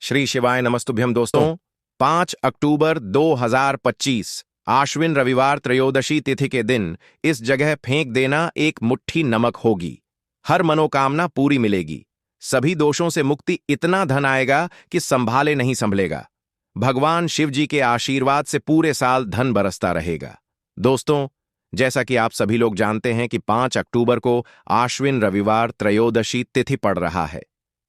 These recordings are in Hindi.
श्री शिवाय नमस्तुभ्यम दोस्तों। 5 अक्टूबर 2025 आश्विन रविवार त्रयोदशी तिथि के दिन इस जगह फेंक देना एक मुट्ठी नमक होगी। हर मनोकामना पूरी मिलेगी। सभी दोषों से मुक्ति, इतना धन आएगा कि संभाले नहीं संभलेगा। भगवान शिव जी के आशीर्वाद से पूरे साल धन बरसता रहेगा। दोस्तों, जैसा कि आप सभी लोग जानते हैं कि 5 अक्टूबर को आश्विन रविवार त्रयोदशी तिथि पड़ रहा है।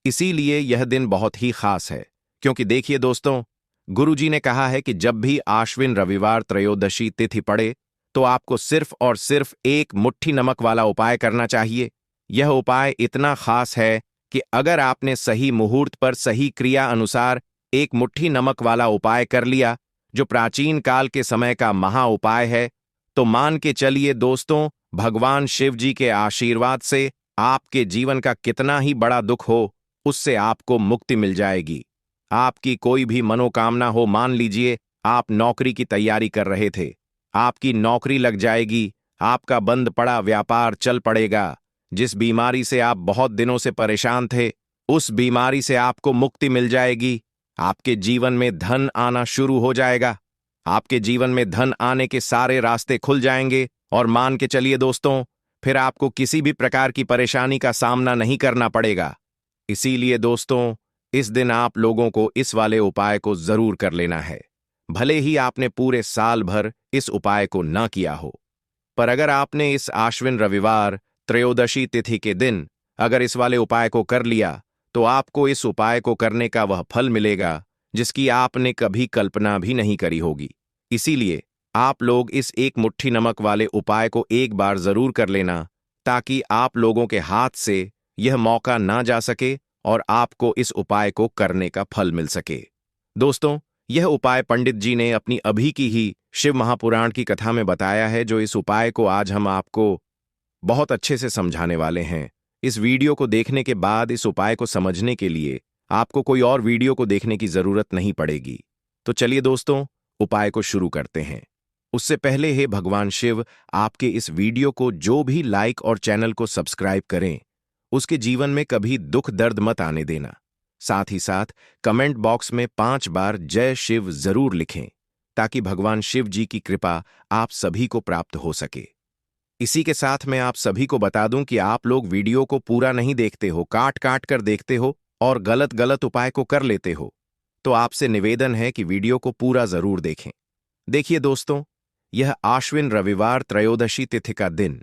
इसीलिए यह दिन बहुत ही खास है, क्योंकि देखिए दोस्तों, गुरुजी ने कहा है कि जब भी आश्विन रविवार त्रयोदशी तिथि पड़े तो आपको सिर्फ और सिर्फ एक मुट्ठी नमक वाला उपाय करना चाहिए। यह उपाय इतना खास है कि अगर आपने सही मुहूर्त पर सही क्रिया अनुसार एक मुट्ठी नमक वाला उपाय कर लिया, जो प्राचीन काल के समय का महा उपाय है, तो मान के चलिए दोस्तों, भगवान शिव जी के आशीर्वाद से आपके जीवन का कितना ही बड़ा दुख हो, उससे आपको मुक्ति मिल जाएगी। आपकी कोई भी मनोकामना हो, मान लीजिए आप नौकरी की तैयारी कर रहे थे, आपकी नौकरी लग जाएगी, आपका बंद पड़ा व्यापार चल पड़ेगा। जिस बीमारी से आप बहुत दिनों से परेशान थे, उस बीमारी से आपको मुक्ति मिल जाएगी। आपके जीवन में धन आना शुरू हो जाएगा। आपके जीवन में धन आने के सारे रास्ते खुल जाएंगे और मान के चलिए दोस्तों, फिर आपको किसी भी प्रकार की परेशानी का सामना नहीं करना पड़ेगा। इसीलिए दोस्तों, इस दिन आप लोगों को इस वाले उपाय को जरूर कर लेना है। भले ही आपने पूरे साल भर इस उपाय को ना किया हो, पर अगर आपने इस आश्विन रविवार त्रयोदशी तिथि के दिन अगर इस वाले उपाय को कर लिया, तो आपको इस उपाय को करने का वह फल मिलेगा जिसकी आपने कभी कल्पना भी नहीं करी होगी। इसीलिए आप लोग इस एक मुट्ठी नमक वाले उपाय को एक बार जरूर कर लेना, ताकि आप लोगों के हाथ से यह मौका ना जा सके और आपको इस उपाय को करने का फल मिल सके। दोस्तों, यह उपाय पंडित जी ने अपनी अभी की ही शिव महापुराण की कथा में बताया है, जो इस उपाय को आज हम आपको बहुत अच्छे से समझाने वाले हैं। इस वीडियो को देखने के बाद इस उपाय को समझने के लिए आपको कोई और वीडियो को देखने की जरूरत नहीं पड़ेगी। तो चलिए दोस्तों, उपाय को शुरू करते हैं। उससे पहले हे भगवान शिव आपके इस वीडियो को जो भी लाइक और चैनल को सब्सक्राइब करें, उसके जीवन में कभी दुख दर्द मत आने देना। साथ ही साथ कमेंट बॉक्स में 5 बार जय शिव जरूर लिखें, ताकि भगवान शिव जी की कृपा आप सभी को प्राप्त हो सके। इसी के साथ मैं आप सभी को बता दूं कि आप लोग वीडियो को पूरा नहीं देखते हो, काट काट कर देखते हो और गलत गलत उपाय को कर लेते हो। तो आपसे निवेदन है कि वीडियो को पूरा जरूर देखें। देखिए दोस्तों, यह आश्विन रविवार त्रयोदशी तिथि का दिन,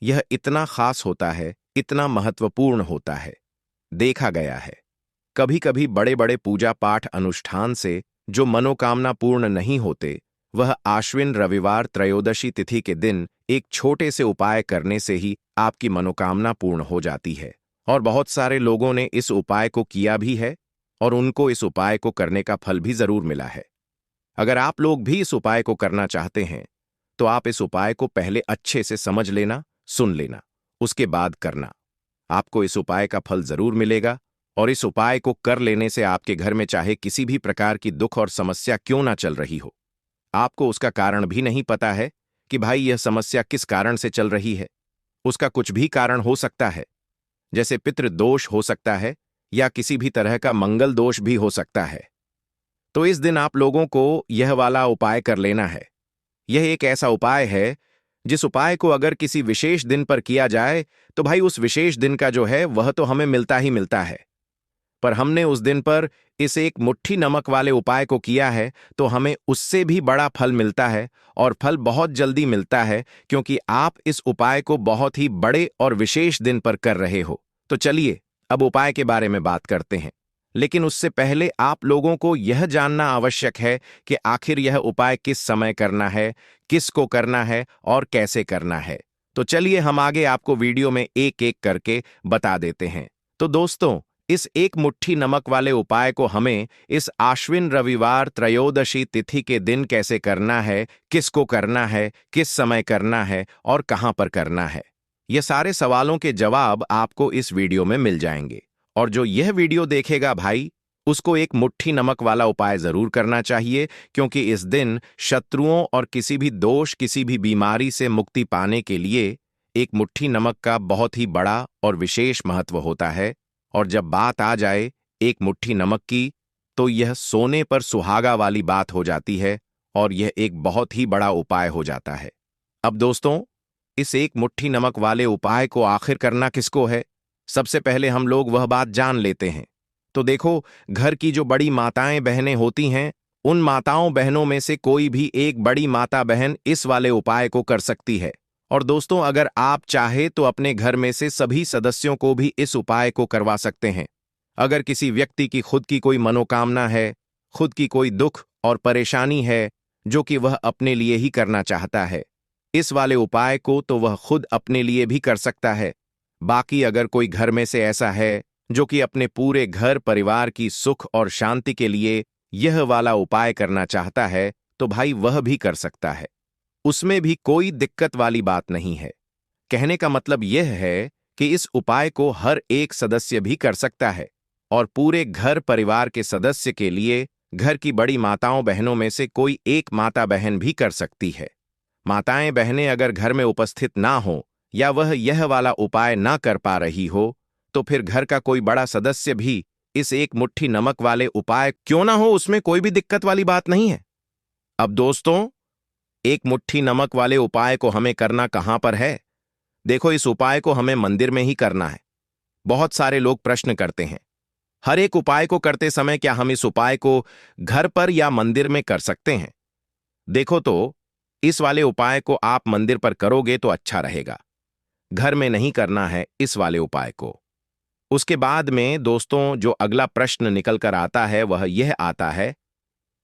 यह इतना खास होता है, इतना महत्वपूर्ण होता है। देखा गया है, कभी कभी बड़े बड़े पूजा पाठ अनुष्ठान से जो मनोकामना पूर्ण नहीं होते, वह आश्विन रविवार त्रयोदशी तिथि के दिन एक छोटे से उपाय करने से ही आपकी मनोकामना पूर्ण हो जाती है। और बहुत सारे लोगों ने इस उपाय को किया भी है और उनको इस उपाय को करने का फल भी जरूर मिला है। अगर आप लोग भी इस उपाय को करना चाहते हैं, तो आप इस उपाय को पहले अच्छे से समझ लेना, सुन लेना, उसके बाद करना। आपको इस उपाय का फल जरूर मिलेगा और इस उपाय को कर लेने से आपके घर में चाहे किसी भी प्रकार की दुख और समस्या क्यों ना चल रही हो, आपको उसका कारण भी नहीं पता है कि भाई यह समस्या किस कारण से चल रही है। उसका कुछ भी कारण हो सकता है, जैसे पितृदोष हो सकता है या किसी भी तरह का मंगल दोष भी हो सकता है। तो इस दिन आप लोगों को यह वाला उपाय कर लेना है। यह एक ऐसा उपाय है जिस उपाय को अगर किसी विशेष दिन पर किया जाए, तो भाई उस विशेष दिन का जो है वह तो हमें मिलता ही मिलता है। पर हमने उस दिन पर इस एक मुट्ठी नमक वाले उपाय को किया है, तो हमें उससे भी बड़ा फल मिलता है और फल बहुत जल्दी मिलता है, क्योंकि आप इस उपाय को बहुत ही बड़े और विशेष दिन पर कर रहे हो। तो चलिए अब उपाय के बारे में बात करते हैं, लेकिन उससे पहले आप लोगों को यह जानना आवश्यक है कि आखिर यह उपाय किस समय करना है, किसको करना है और कैसे करना है। तो चलिए हम आगे आपको वीडियो में एक एक करके बता देते हैं। तो दोस्तों, इस एक मुट्ठी नमक वाले उपाय को हमें इस आश्विन रविवार त्रयोदशी तिथि के दिन कैसे करना है, किसको करना है, किस समय करना है और कहां पर करना है, ये सारे सवालों के जवाब आपको इस वीडियो में मिल जाएंगे। और जो यह वीडियो देखेगा भाई, उसको एक मुट्ठी नमक वाला उपाय जरूर करना चाहिए, क्योंकि इस दिन शत्रुओं और किसी भी दोष, किसी भी बीमारी से मुक्ति पाने के लिए एक मुट्ठी नमक का बहुत ही बड़ा और विशेष महत्व होता है। और जब बात आ जाए एक मुट्ठी नमक की, तो यह सोने पर सुहागा वाली बात हो जाती है और यह एक बहुत ही बड़ा उपाय हो जाता है। अब दोस्तों, इस एक मुट्ठी नमक वाले उपाय को आखिर करना किसको है? सबसे पहले हम लोग वह बात जान लेते हैं। तो देखो, घर की जो बड़ी माताएं बहनें होती हैं, उन माताओं बहनों में से कोई भी एक बड़ी माता बहन इस वाले उपाय को कर सकती है। और दोस्तों, अगर आप चाहे तो अपने घर में से सभी सदस्यों को भी इस उपाय को करवा सकते हैं। अगर किसी व्यक्ति की खुद की कोई मनोकामना है, खुद की कोई दुख और परेशानी है जो कि वह अपने लिए ही करना चाहता है, इस वाले उपाय को तो वह खुद अपने लिए भी कर सकता है। बाकी अगर कोई घर में से ऐसा है जो कि अपने पूरे घर परिवार की सुख और शांति के लिए यह वाला उपाय करना चाहता है, तो भाई वह भी कर सकता है। उसमें भी कोई दिक्कत वाली बात नहीं है। कहने का मतलब यह है कि इस उपाय को हर एक सदस्य भी कर सकता है और पूरे घर परिवार के सदस्य के लिए घर की बड़ी माताओं बहनों में से कोई एक माता बहन भी कर सकती है। माताएं बहनें अगर घर में उपस्थित ना हो या वह यह वाला उपाय ना कर पा रही हो, तो फिर घर का कोई बड़ा सदस्य भी इस एक मुट्ठी नमक वाले उपाय क्यों ना हो, उसमें कोई भी दिक्कत वाली बात नहीं है। अब दोस्तों, एक मुट्ठी नमक वाले उपाय को हमें करना कहां पर है? देखो, इस उपाय को हमें मंदिर में ही करना है। बहुत सारे लोग प्रश्न करते हैं, हर एक उपाय को करते समय क्या हम इस उपाय को घर पर या मंदिर में कर सकते हैं? देखो, तो इस वाले उपाय को आप मंदिर पर करोगे तो अच्छा रहेगा। घर में नहीं करना है इस वाले उपाय को। उसके बाद में दोस्तों, जो अगला प्रश्न निकल कर आता है वह यह आता है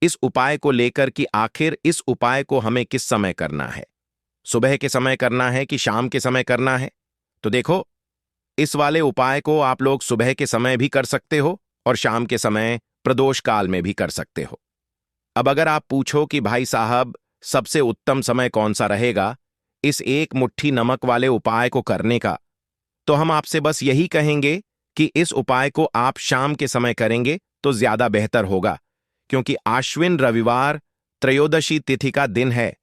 इस उपाय को लेकर कि आखिर इस उपाय को हमें किस समय करना है? सुबह के समय करना है कि शाम के समय करना है? तो देखो, इस वाले उपाय को आप लोग सुबह के समय भी कर सकते हो और शाम के समय प्रदोष काल में भी कर सकते हो। अब अगर आप पूछो कि भाई साहब, सबसे उत्तम समय कौन सा रहेगा इस एक मुट्ठी नमक वाले उपाय को करने का, तो हम आपसे बस यही कहेंगे कि इस उपाय को आप शाम के समय करेंगे तो ज्यादा बेहतर होगा, क्योंकि आश्विन रविवार त्रयोदशी तिथि का दिन है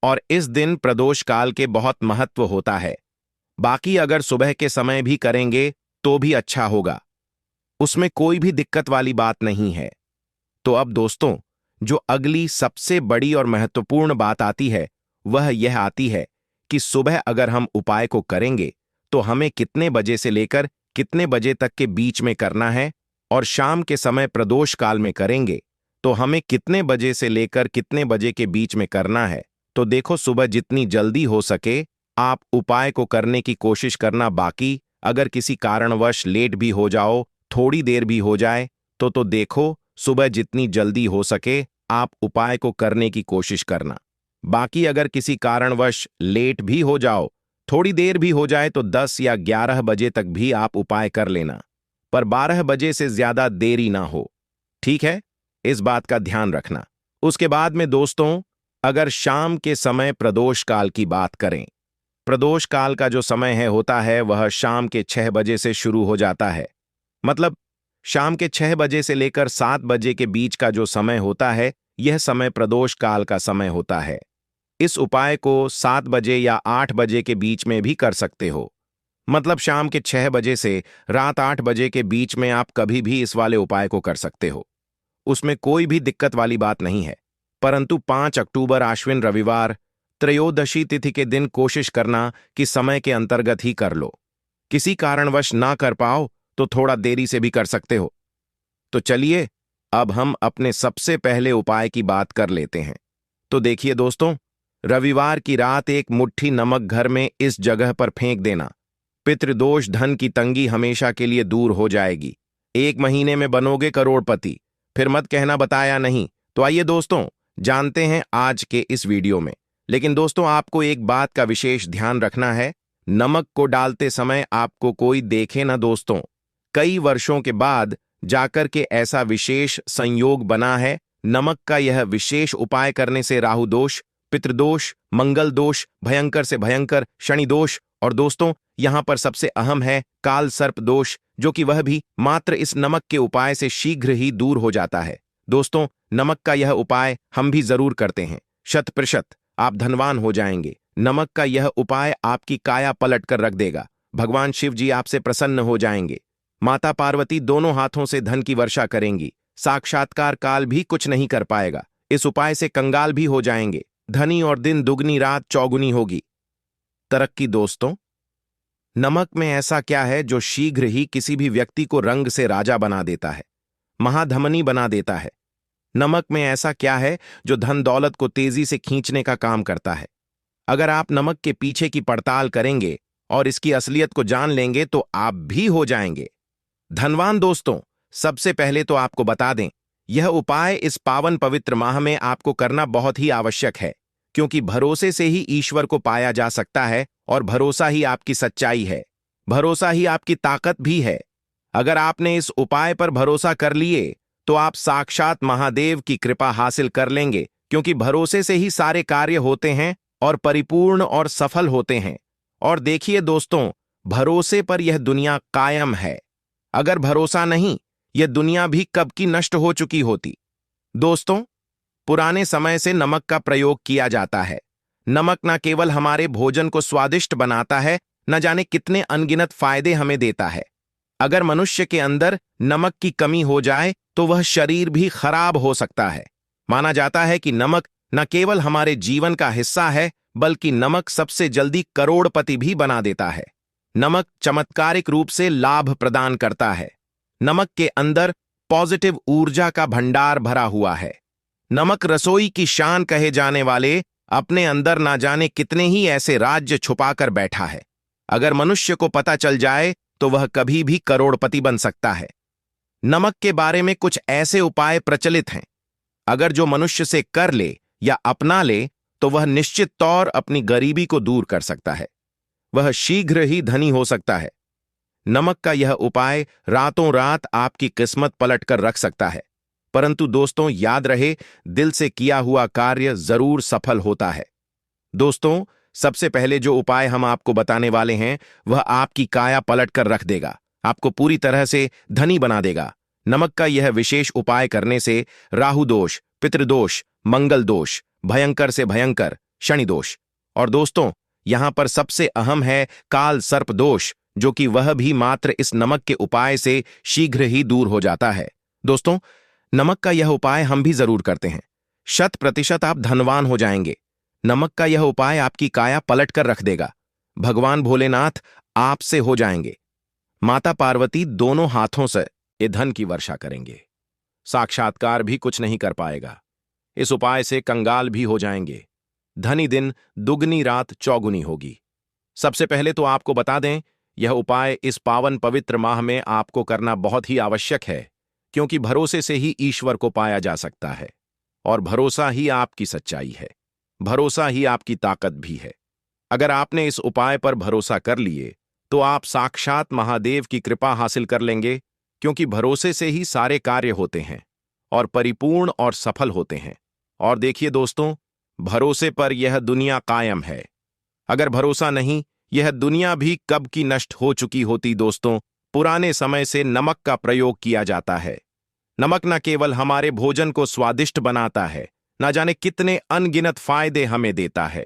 और इस दिन प्रदोष काल के बहुत महत्व होता है। बाकी अगर सुबह के समय भी करेंगे तो भी अच्छा होगा, उसमें कोई भी दिक्कत वाली बात नहीं है। तो अब दोस्तों, जो अगली सबसे बड़ी और महत्वपूर्ण बात आती है वह यह आती है कि सुबह अगर हम उपाय को करेंगे तो हमें कितने बजे से लेकर कितने बजे तक के बीच में करना है, और शाम के समय प्रदोष काल में करेंगे तो हमें कितने बजे से लेकर कितने बजे के बीच में करना है। तो देखो, सुबह जितनी जल्दी हो सके आप उपाय को करने की कोशिश करना। बाकी अगर किसी कारणवश लेट भी हो जाओ, थोड़ी देर भी हो जाए, तो देखो, सुबह जितनी जल्दी हो सके आप उपाय को करने की कोशिश करना। बाकी अगर किसी कारणवश लेट भी हो जाओ, थोड़ी देर भी हो जाए, तो 10 या 11 बजे तक भी आप उपाय कर लेना, पर 12 बजे से ज्यादा देरी ना हो। ठीक है, इस बात का ध्यान रखना। उसके बाद में दोस्तों, अगर शाम के समय प्रदोष काल की बात करें, प्रदोष काल का जो समय होता है वह शाम के 6 बजे से शुरू हो जाता है। मतलब शाम के 6 बजे से लेकर 7 बजे के बीच का जो समय होता है, यह समय प्रदोष काल का समय होता है। इस उपाय को 7 बजे या 8 बजे के बीच में भी कर सकते हो। मतलब शाम के 6 बजे से रात 8 बजे के बीच में आप कभी भी इस वाले उपाय को कर सकते हो, उसमें कोई भी दिक्कत वाली बात नहीं है। परंतु 5 अक्टूबर आश्विन रविवार त्रयोदशी तिथि के दिन कोशिश करना कि समय के अंतर्गत ही कर लो। किसी कारणवश ना कर पाओ तो थोड़ा देरी से भी कर सकते हो। तो चलिए, अब हम अपने सबसे पहले उपाय की बात कर लेते हैं। तो देखिए दोस्तों, रविवार की रात एक मुट्ठी नमक घर में इस जगह पर फेंक देना। पितृदोष, धन की तंगी हमेशा के लिए दूर हो जाएगी। 1 महीने में बनोगे करोड़पति, फिर मत कहना बताया नहीं। तो आइए दोस्तों, जानते हैं आज के इस वीडियो में। लेकिन दोस्तों, आपको एक बात का विशेष ध्यान रखना है, नमक को डालते समय आपको कोई देखे ना दोस्तों। कई वर्षों के बाद जाकर के ऐसा विशेष संयोग बना है। नमक का यह विशेष उपाय करने से राहु दोष, पितृदोष, मंगल दोष, भयंकर से भयंकर शनि दोष, और दोस्तों यहां पर सबसे अहम है काल सर्प दोष, जो कि वह भी मात्र इस नमक के उपाय से शीघ्र ही दूर हो जाता है। दोस्तों, नमक का यह उपाय हम भी जरूर करते हैं। 100% आप धनवान हो जाएंगे। नमक का यह उपाय आपकी काया पलट कर रख देगा। भगवान शिव जी आपसे प्रसन्न हो जाएंगे। माता पार्वती दोनों हाथों से धन की वर्षा करेंगी। साक्षात्कार काल भी कुछ नहीं कर पाएगा। इस उपाय से कंगाल भी हो जाएंगे, धनी और दिन दुगनी रात चौगुनी होगी। तरक्की दोस्तों, नमक में ऐसा क्या है जो शीघ्र ही किसी भी व्यक्ति को रंग से राजा बना देता है, महाधमनी बना देता है? नमक में ऐसा क्या है जो धन दौलत को तेजी से खींचने का काम करता है? अगर आप नमक के पीछे की पड़ताल करेंगे और इसकी असलियत को जान लेंगे तो आप भी हो जाएंगे धनवान। दोस्तों, सबसे पहले तो आपको बता दें, यह उपाय इस पावन पवित्र माह में आपको करना बहुत ही आवश्यक है, क्योंकि भरोसे से ही ईश्वर को पाया जा सकता है और भरोसा ही आपकी सच्चाई है, भरोसा ही आपकी ताकत भी है। अगर आपने इस उपाय पर भरोसा कर लिए तो आप साक्षात महादेव की कृपा हासिल कर लेंगे, क्योंकि भरोसे से ही सारे कार्य होते हैं और परिपूर्ण और सफल होते हैं। और देखिए दोस्तों, भरोसे पर यह दुनिया कायम है। अगर भरोसा नहीं, यह दुनिया भी कब की नष्ट हो चुकी होती। दोस्तों, पुराने समय से नमक का प्रयोग किया जाता है। नमक न केवल हमारे भोजन को स्वादिष्ट बनाता है, न जाने कितने अनगिनत फायदे हमें देता है। अगर मनुष्य के अंदर नमक की कमी हो जाए तो वह शरीर भी खराब हो सकता है। माना जाता है कि नमक न केवल हमारे जीवन का हिस्सा है, बल्कि नमक सबसे जल्दी करोड़पति भी बना देता है। नमक चमत्कारिक रूप से लाभ प्रदान करता है। नमक के अंदर पॉजिटिव ऊर्जा का भंडार भरा हुआ है। नमक रसोई की शान कहे जाने वाले अपने अंदर ना जाने कितने ही ऐसे राज्य छुपाकर बैठा है। अगर मनुष्य को पता चल जाए तो वह कभी भी करोड़पति बन सकता है। नमक के बारे में कुछ ऐसे उपाय प्रचलित हैं, अगर जो मनुष्य से कर ले या अपना ले तो वह निश्चित तौर अपनी गरीबी को दूर कर सकता है, वह शीघ्र ही धनी हो सकता है। नमक का यह उपाय रातों रात आपकी किस्मत पलट कर रख सकता है। परंतु दोस्तों, याद रहे, दिल से किया हुआ कार्य जरूर सफल होता है। दोस्तों, सबसे पहले जो उपाय हम आपको बताने वाले हैं वह आपकी काया पलट कर रख देगा, आपको पूरी तरह से धनी बना देगा। नमक का यह विशेष उपाय करने से राहु दोष, पितृदोष, मंगल दोष, भयंकर से भयंकर शनि दोष, और दोस्तों यहां पर सबसे अहम है काल सर्प दोष, जो कि वह भी मात्र इस नमक के उपाय से शीघ्र ही दूर हो जाता है। दोस्तों, नमक का यह उपाय हम भी जरूर करते हैं, 100% आप धनवान हो जाएंगे। नमक का यह उपाय आपकी काया पलट कर रख देगा। भगवान भोलेनाथ आपसे हो जाएंगे, माता पार्वती दोनों हाथों से ये धन की वर्षा करेंगे। साक्षात्कार भी कुछ नहीं कर पाएगा। इस उपाय से कंगाल भी हो जाएंगे, धनी दिन दुगनी रात चौगुनी होगी। सबसे पहले तो आपको बता दें, यह उपाय इस पावन पवित्र माह में आपको करना बहुत ही आवश्यक है, क्योंकि भरोसे से ही ईश्वर को पाया जा सकता है और भरोसा ही आपकी सच्चाई है, भरोसा ही आपकी ताकत भी है। अगर आपने इस उपाय पर भरोसा कर लिए तो आप साक्षात महादेव की कृपा हासिल कर लेंगे, क्योंकि भरोसे से ही सारे कार्य होते हैं और परिपूर्ण और सफल होते हैं। और देखिए दोस्तों, भरोसे पर यह दुनिया कायम है। अगर भरोसा नहीं, यह दुनिया भी कब की नष्ट हो चुकी होती। दोस्तों, पुराने समय से नमक का प्रयोग किया जाता है। नमक न केवल हमारे भोजन को स्वादिष्ट बनाता है, न जाने कितने अनगिनत फायदे हमें देता है।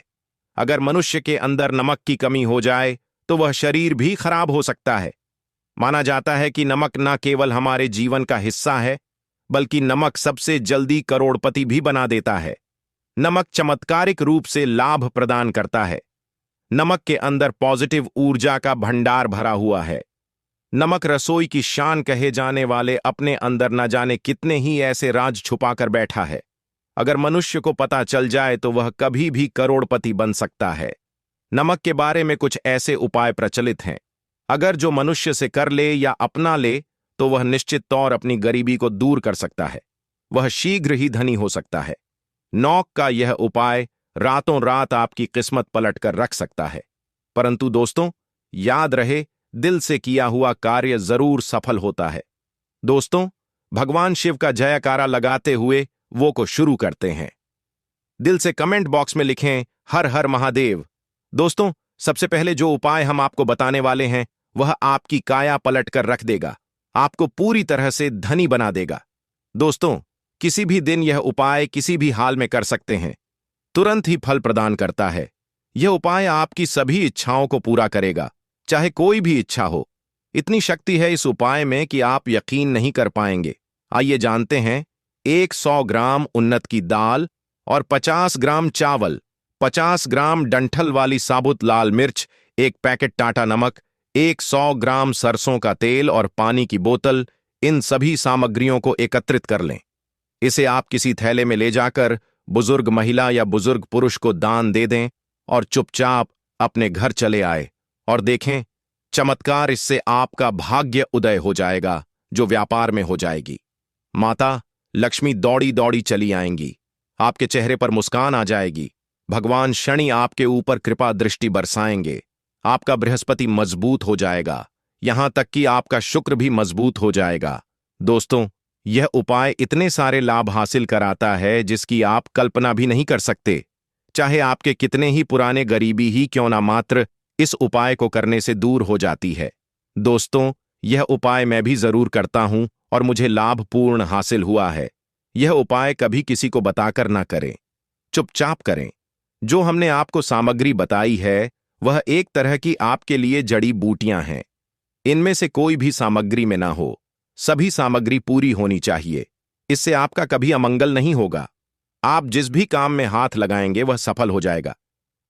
अगर मनुष्य के अंदर नमक की कमी हो जाए तो वह शरीर भी खराब हो सकता है। माना जाता है कि नमक न केवल हमारे जीवन का हिस्सा है, बल्कि नमक सबसे जल्दी करोड़पति भी बना देता है। नमक चमत्कारिक रूप से लाभ प्रदान करता है। नमक के अंदर पॉजिटिव ऊर्जा का भंडार भरा हुआ है। नमक रसोई की शान कहे जाने वाले अपने अंदर न जाने कितने ही ऐसे राज छुपाकर बैठा है। अगर मनुष्य को पता चल जाए तो वह कभी भी करोड़पति बन सकता है। नमक के बारे में कुछ ऐसे उपाय प्रचलित हैं, अगर जो मनुष्य से कर ले या अपना ले तो वह निश्चित तौर अपनी गरीबी को दूर कर सकता है, वह शीघ्र ही धनी हो सकता है। नौक का यह उपाय रातों रात आपकी किस्मत पलट कर रख सकता है। परंतु दोस्तों, याद रहे, दिल से किया हुआ कार्य जरूर सफल होता है। दोस्तों, भगवान शिव का जयकारा लगाते हुए वो को शुरू करते हैं। दिल से कमेंट बॉक्स में लिखें हर हर महादेव। दोस्तों, सबसे पहले जो उपाय हम आपको बताने वाले हैं वह आपकी काया पलट कर रख देगा, आपको पूरी तरह से धनी बना देगा। दोस्तों, किसी भी दिन यह उपाय किसी भी हाल में कर सकते हैं, तुरंत ही फल प्रदान करता है। यह उपाय आपकी सभी इच्छाओं को पूरा करेगा, चाहे कोई भी इच्छा हो। इतनी शक्ति है इस उपाय में कि आप यकीन नहीं कर पाएंगे। आइए जानते हैं। 100 ग्राम उन्नत की दाल और 50 ग्राम चावल, 50 ग्राम डंठल वाली साबुत लाल मिर्च, एक पैकेट टाटा नमक, 100 ग्राम सरसों का तेल और पानी की बोतल, इन सभी सामग्रियों को एकत्रित कर लें। इसे आप किसी थैले में ले जाकर बुजुर्ग महिला या बुजुर्ग पुरुष को दान दे दें और चुपचाप अपने घर चले आए और देखें, चमत्कार, इससे आपका भाग्य उदय हो जाएगा, जो व्यापार में हो जाएगी। माता लक्ष्मी दौड़ी दौड़ी चली आएंगी, आपके चेहरे पर मुस्कान आ जाएगी, भगवान शनि आपके ऊपर कृपा दृष्टि बरसाएंगे, आपका बृहस्पति मजबूत हो जाएगा, यहां तक कि आपका शुक्र भी मजबूत हो जाएगा। दोस्तों, यह उपाय इतने सारे लाभ हासिल कराता है जिसकी आप कल्पना भी नहीं कर सकते। चाहे आपके कितने ही पुराने गरीबी ही क्यों ना, मात्र इस उपाय को करने से दूर हो जाती है। दोस्तों, यह उपाय मैं भी जरूर करता हूं और मुझे लाभपूर्ण हासिल हुआ है। यह उपाय कभी किसी को बताकर ना करें, चुपचाप करें। जो हमने आपको सामग्री बताई है वह एक तरह की आपके लिए जड़ी बूटियां हैं। इनमें से कोई भी सामग्री में ना हो, सभी सामग्री पूरी होनी चाहिए। इससे आपका कभी अमंगल नहीं होगा। आप जिस भी काम में हाथ लगाएंगे वह सफल हो जाएगा,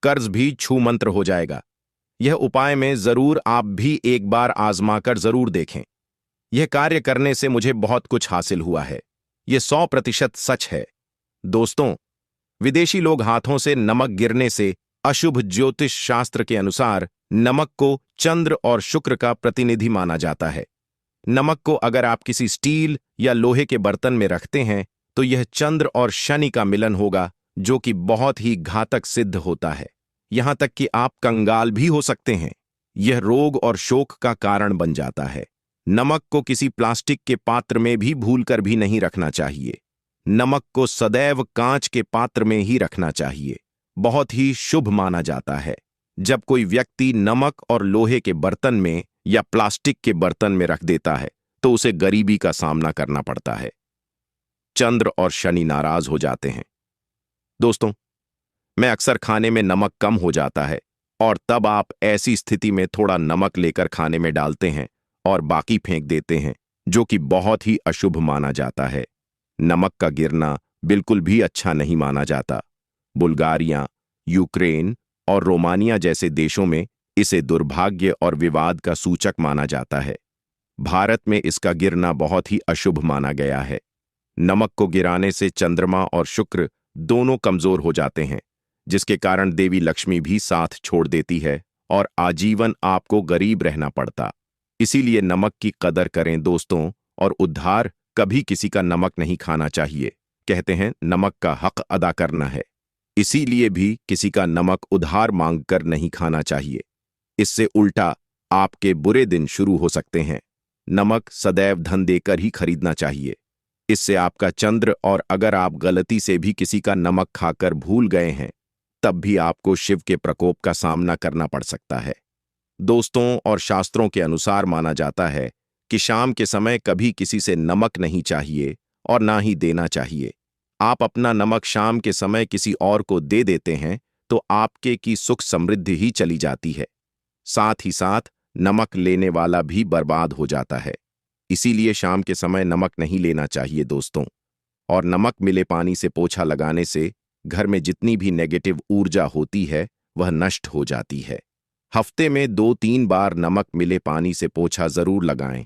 कर्ज भी छू मंत्र हो जाएगा। यह उपाय में जरूर आप भी एक बार आजमाकर जरूर देखें। यह कार्य करने से मुझे बहुत कुछ हासिल हुआ है, यह 100% सच है। दोस्तों, विदेशी लोग हाथों से नमक गिरने से अशुभ ज्योतिष शास्त्र के अनुसार नमक को चंद्र और शुक्र का प्रतिनिधि माना जाता है। नमक को अगर आप किसी स्टील या लोहे के बर्तन में रखते हैं तो यह चंद्र और शनि का मिलन होगा, जो कि बहुत ही घातक सिद्ध होता है। यहां तक कि आप कंगाल भी हो सकते हैं। यह रोग और शोक का कारण बन जाता है। नमक को किसी प्लास्टिक के पात्र में भी भूलकर भी नहीं रखना चाहिए। नमक को सदैव कांच के पात्र में ही रखना चाहिए। बहुत ही शुभ माना जाता है। जब कोई व्यक्ति नमक और लोहे के बर्तन में या प्लास्टिक के बर्तन में रख देता है तो उसे गरीबी का सामना करना पड़ता है। चंद्र और शनि नाराज हो जाते हैं। दोस्तों, मैं अक्सर खाने में नमक कम हो जाता है और तब आप ऐसी स्थिति में थोड़ा नमक लेकर खाने में डालते हैं और बाकी फेंक देते हैं, जो कि बहुत ही अशुभ माना जाता है। नमक का गिरना बिल्कुल भी अच्छा नहीं माना जाता। बुल्गारिया, यूक्रेन और रोमानिया जैसे देशों में इसे दुर्भाग्य और विवाद का सूचक माना जाता है। भारत में इसका गिरना बहुत ही अशुभ माना गया है। नमक को गिराने से चंद्रमा और शुक्र दोनों कमजोर हो जाते हैं, जिसके कारण देवी लक्ष्मी भी साथ छोड़ देती है और आजीवन आपको गरीब रहना पड़ता। इसीलिए नमक की कदर करें दोस्तों, और उद्धार कभी किसी का नमक नहीं खाना चाहिए। कहते हैं नमक का हक अदा करना है, इसीलिए भी किसी का नमक उधार मांगकर नहीं खाना चाहिए। इससे उल्टा आपके बुरे दिन शुरू हो सकते हैं। नमक सदैव धन देकर ही खरीदना चाहिए। इससे आपका चंद्र, और अगर आप गलती से भी किसी का नमक खाकर भूल गए हैं तब भी आपको शिव के प्रकोप का सामना करना पड़ सकता है। दोस्तों, और शास्त्रों के अनुसार माना जाता है कि शाम के समय कभी किसी से नमक नहीं चाहिए और ना ही देना चाहिए। आप अपना नमक शाम के समय किसी और को दे देते हैं तो आपके की सुख समृद्धि ही चली जाती है। साथ ही साथ नमक लेने वाला भी बर्बाद हो जाता है। इसीलिए शाम के समय नमक नहीं लेना चाहिए दोस्तों। और नमक मिले पानी से पोछा लगाने से घर में जितनी भी नेगेटिव ऊर्जा होती है वह नष्ट हो जाती है। हफ्ते में 2-3 बार नमक मिले पानी से पोछा जरूर लगाएं,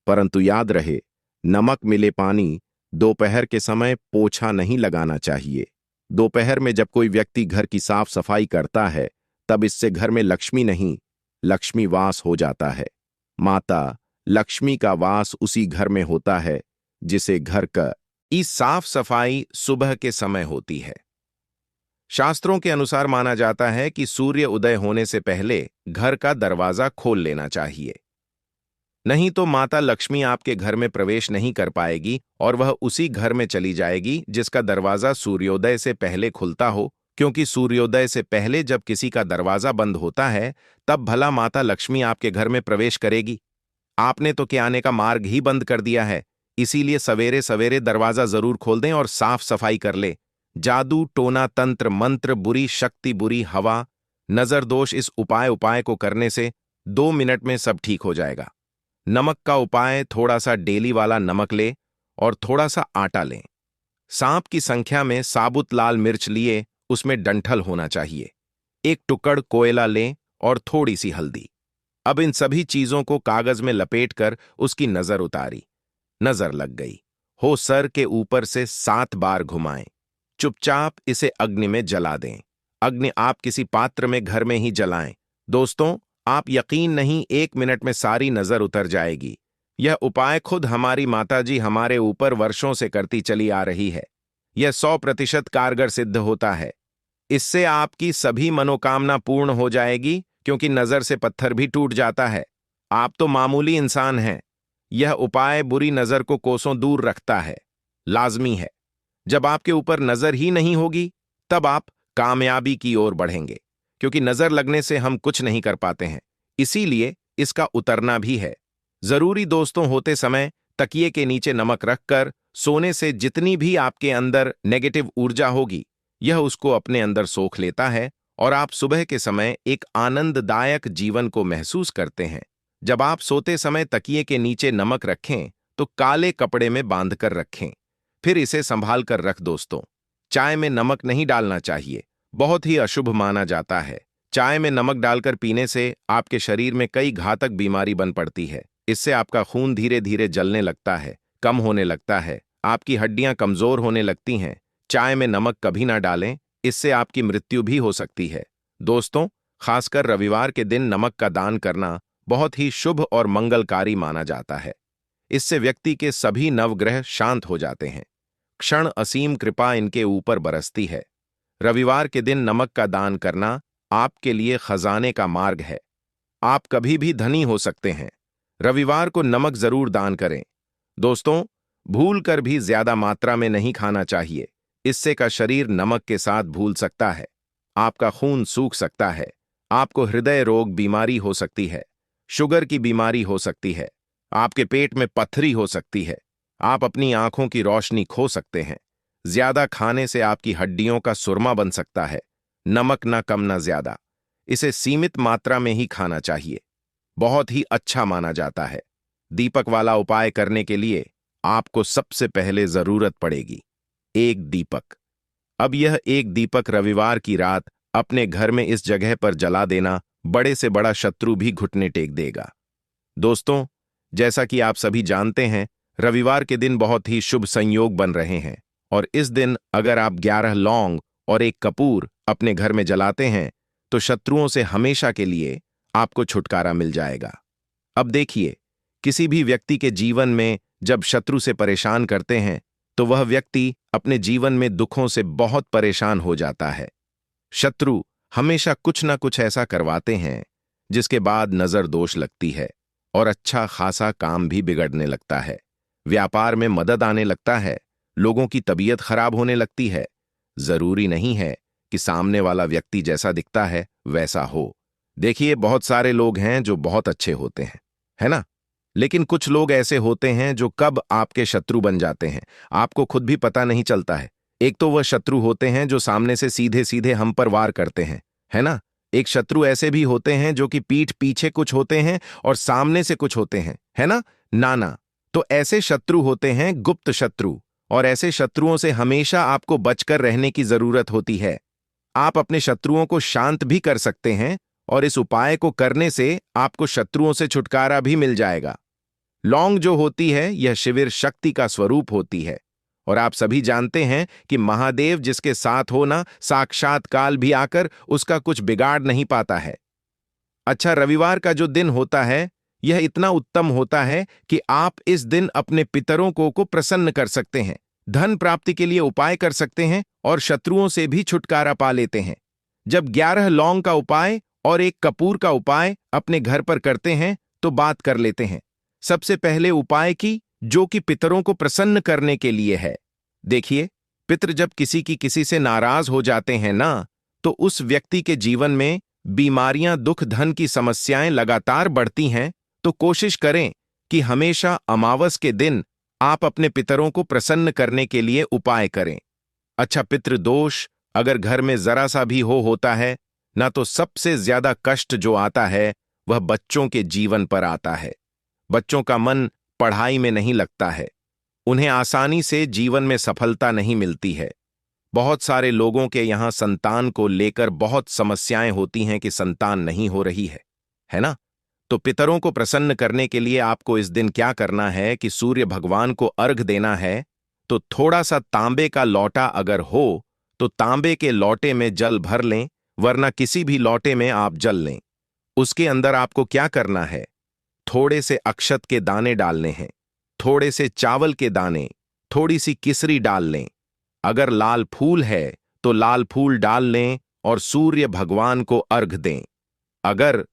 परंतु याद रहे, नमक मिले पानी दोपहर के समय पोछा नहीं लगाना चाहिए। दोपहर में जब कोई व्यक्ति घर की साफ सफाई करता है तब इससे घर में लक्ष्मी नहीं, लक्ष्मी वास हो जाता है। माता लक्ष्मी का वास उसी घर में होता है जिसे घर की साफ सफाई सुबह के समय होती है। शास्त्रों के अनुसार माना जाता है कि सूर्य उदय होने से पहले घर का दरवाजा खोल लेना चाहिए, नहीं तो माता लक्ष्मी आपके घर में प्रवेश नहीं कर पाएगी और वह उसी घर में चली जाएगी जिसका दरवाजा सूर्योदय से पहले खुलता हो, क्योंकि सूर्योदय से पहले जब किसी का दरवाजा बंद होता है तब भला माता लक्ष्मी आपके घर में प्रवेश करेगी। आपने तो के आने का मार्ग ही बंद कर दिया है। इसीलिए सवेरे सवेरे दरवाजा जरूर खोल दें और साफ सफाई कर ले। जादू, टोना, तंत्र, मंत्र, बुरी शक्ति, बुरी हवा, नजर दोष, इस उपाय को करने से 2 मिनट में सब ठीक हो जाएगा। नमक का उपाय, थोड़ा सा डेली वाला नमक ले और थोड़ा सा आटा लें। सांप की संख्या में साबुत लाल मिर्च लिए, उसमें डंठल होना चाहिए। एक टुकड़ कोयला लें और थोड़ी सी हल्दी। अब इन सभी चीजों को कागज में लपेटकर उसकी नजर उतारी। नजर लग गई हो सर के ऊपर से 7 बार घुमाएं। चुपचाप इसे अग्नि में जला दें। अग्नि आप किसी पात्र में घर में ही जलाएं। दोस्तों, आप यकीन नहीं, 1 मिनट में सारी नजर उतर जाएगी। यह उपाय खुद हमारी माताजी हमारे ऊपर वर्षों से करती चली आ रही है। यह 100% कारगर सिद्ध होता है। इससे आपकी सभी मनोकामना पूर्ण हो जाएगी, क्योंकि नजर से पत्थर भी टूट जाता है। आप तो मामूली इंसान हैं। यह उपाय बुरी नजर को कोसों दूर रखता है। लाजमी है। जब आपके ऊपर नजर ही नहीं होगी, तब आप कामयाबी की ओर बढ़ेंगे, क्योंकि नजर लगने से हम कुछ नहीं कर पाते हैं। इसीलिए इसका उतरना भी है। जरूरी दोस्तों, होते समय तकिए के नीचे नमक रखकर सोने से जितनी भी आपके अंदर नेगेटिव ऊर्जा होगी, यह उसको अपने अंदर सोख लेता है और आप सुबह के समय एक आनंददायक जीवन को महसूस करते हैं। जब आप सोते समय तकिए के नीचे नमक रखें तो काले कपड़े में बांधकर रखें, फिर इसे संभाल कर रख। दोस्तों, चाय में नमक नहीं डालना चाहिए, बहुत ही अशुभ माना जाता है। चाय में नमक डालकर पीने से आपके शरीर में कई घातक बीमारी बन पड़ती है। इससे आपका खून धीरे धीरे जलने लगता है, कम होने लगता है, आपकी हड्डियां कमजोर होने लगती हैं। चाय में नमक कभी ना डालें, इससे आपकी मृत्यु भी हो सकती है। दोस्तों, खासकर रविवार के दिन नमक का दान करना बहुत ही शुभ और मंगलकारी माना जाता है। इससे व्यक्ति के सभी नवग्रह शांत हो जाते हैं। क्षण असीम कृपा इनके ऊपर बरसती है। रविवार के दिन नमक का दान करना आपके लिए खजाने का मार्ग है। आप कभी भी धनी हो सकते हैं। रविवार को नमक जरूर दान करें। दोस्तों, भूल कर भी ज्यादा मात्रा में नहीं खाना चाहिए। इससे का शरीर नमक के साथ भूल सकता है। आपका खून सूख सकता है। आपको हृदय रोग बीमारी हो सकती है, शुगर की बीमारी हो सकती है, आपके पेट में पथरी हो सकती है, आप अपनी आंखों की रोशनी खो सकते हैं। ज्यादा खाने से आपकी हड्डियों का सुरमा बन सकता है। नमक ना कम ना ज्यादा, इसे सीमित मात्रा में ही खाना चाहिए। बहुत ही अच्छा माना जाता है। दीपक वाला उपाय करने के लिए आपको सबसे पहले जरूरत पड़ेगी एक दीपक। अब यह एक दीपक रविवार की रात अपने घर में इस जगह पर जला देना, बड़े से बड़ा शत्रु भी घुटने टेक देगा। दोस्तों, जैसा कि आप सभी जानते हैं, रविवार के दिन बहुत ही शुभ संयोग बन रहे हैं और इस दिन अगर आप 11 लौंग और एक कपूर अपने घर में जलाते हैं तो शत्रुओं से हमेशा के लिए आपको छुटकारा मिल जाएगा। अब देखिए, किसी भी व्यक्ति के जीवन में जब शत्रु से परेशान करते हैं तो वह व्यक्ति अपने जीवन में दुखों से बहुत परेशान हो जाता है। शत्रु हमेशा कुछ ना कुछ ऐसा करवाते हैं जिसके बाद नजर दोष लगती है और अच्छा खासा काम भी बिगड़ने लगता है। व्यापार में मदद आने लगता है, लोगों की तबीयत खराब होने लगती है। जरूरी नहीं है कि सामने वाला व्यक्ति जैसा दिखता है वैसा हो। देखिए, बहुत सारे लोग हैं जो बहुत अच्छे होते हैं, है ना? लेकिन कुछ लोग ऐसे होते हैं जो कब आपके शत्रु बन जाते हैं आपको खुद भी पता नहीं चलता है। एक तो वह शत्रु होते हैं जो सामने से सीधे सीधे हम पर वार करते हैं, है ना? एक शत्रु ऐसे भी होते हैं जो कि पीठ पीछे कुछ होते हैं और सामने से कुछ होते हैं, है ना? नाना, तो ऐसे शत्रु होते हैं गुप्त शत्रु, और ऐसे शत्रुओं से हमेशा आपको बचकर रहने की जरूरत होती है। आप अपने शत्रुओं को शांत भी कर सकते हैं और इस उपाय को करने से आपको शत्रुओं से छुटकारा भी मिल जाएगा। लौंग जो होती है, यह शिविर शक्ति का स्वरूप होती है और आप सभी जानते हैं कि महादेव जिसके साथ हो ना, साक्षात काल भी आकर उसका कुछ बिगाड़ नहीं पाता है। अच्छा, रविवार का जो दिन होता है यह इतना उत्तम होता है कि आप इस दिन अपने पितरों को प्रसन्न कर सकते हैं, धन प्राप्ति के लिए उपाय कर सकते हैं और शत्रुओं से भी छुटकारा पा लेते हैं। जब 11 लौंग का उपाय और एक कपूर का उपाय अपने घर पर करते हैं तो बात कर लेते हैं सबसे पहले उपाय की, जो कि पितरों को प्रसन्न करने के लिए है। देखिए, पितर जब किसी से नाराज हो जाते हैं ना, तो उस व्यक्ति के जीवन में बीमारियां, दुख, धन की समस्याएं लगातार बढ़ती हैं। तो कोशिश करें कि हमेशा अमावस के दिन आप अपने पितरों को प्रसन्न करने के लिए उपाय करें। अच्छा, पितृदोष अगर घर में जरा सा भी होता है ना, तो सबसे ज्यादा कष्ट जो आता है वह बच्चों के जीवन पर आता है। बच्चों का मन पढ़ाई में नहीं लगता है, उन्हें आसानी से जीवन में सफलता नहीं मिलती है। बहुत सारे लोगों के यहाँ संतान को लेकर बहुत समस्याएं होती हैं कि संतान नहीं हो रही है ना? तो पितरों को प्रसन्न करने के लिए आपको इस दिन क्या करना है कि सूर्य भगवान को अर्घ देना है। तो थोड़ा सा तांबे का लौटा अगर हो तो तांबे के लौटे में जल भर लें, वरना किसी भी लौटे में आप जल लें। उसके अंदर आपको क्या करना है, थोड़े से अक्षत के दाने डालने हैं, थोड़े से चावल के दाने, थोड़ी सी किसरी डाल लें। अगर लाल फूल है तो लाल फूल डाल लें और सूर्य भगवान को अर्घ दें। अगर